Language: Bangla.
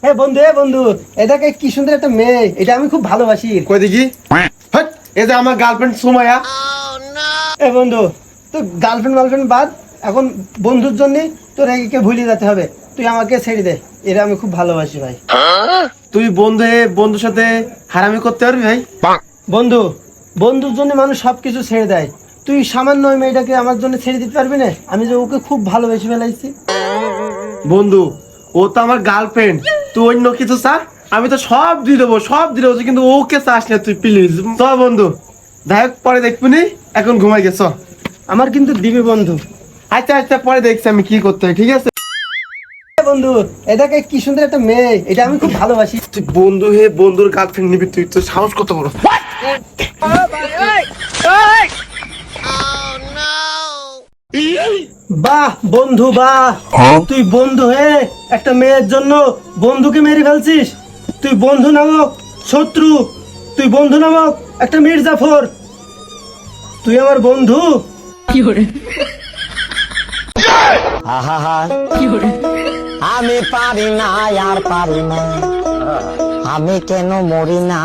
হে বন্ধু, হে বন্ধু, এটাকে কি সুন্দর একটা মেয়ে, এটা আমি খুব ভালোবাসি। কই দেখি। হট, এই যে আমার গার্লফ্রেন্ড সুমাইয়া। এ বন্ধু, তো গার্লফ্রেন্ড বাদ, এখন বন্ধুর জন্য তোর একে ভুলে যেতে হবে। তুই আমাকে ছেড়ে দে, এটা আমি খুব ভালোবাসি ভাই। তুই বন্ধুর সাথে হারামি করতে পারবি ভাই? বন্ধু, বন্ধুর জন্য মানুষ সবকিছু ছেড়ে দেয়। তুই সামান্য ওই মেয়েটাকে আমার জন্য ছেড়ে দিতে পারবি না? আমি যে ওকে খুব ভালোবেসে ফেলাইছি। বন্ধু, ও তো আমার গার্লফ্রেন্ড, তুই অন্য কিছু চা, আমি তো সব দিয়ে দেবো, কিন্তু ওকে চাস না তুই, প্লিজ চ বন্ধু। দেখ পরে দেখবি নি, এখন ঘুমাই গেছ। আমার কিন্তু দিবি বন্ধু। আচ্ছা আচ্ছা, পরে দেখছি আমি কি করতে হয়, ঠিক আছে? এ বন্ধু, এটাকে কি সুন্দর একটা মেয়ে, এটা আমি খুব ভালোবাসি। তুই বন্ধু হে বন্ধুর গার্লফ্রেন্ড নিবি? তুই তো সাহস কত বড়! বাহ বন্ধু বাহ, তুই বন্ধু হয়ে একটা মেয়ের জন্য বন্ধুকে মেরে ফেলছিস। তুই বন্ধু নামক শত্রু, তুই বন্ধু নামক একটা মির্জাফর, তুই আমার বন্ধু। আহা আমি পারি না আর পারি না, আমি কেন মরি না।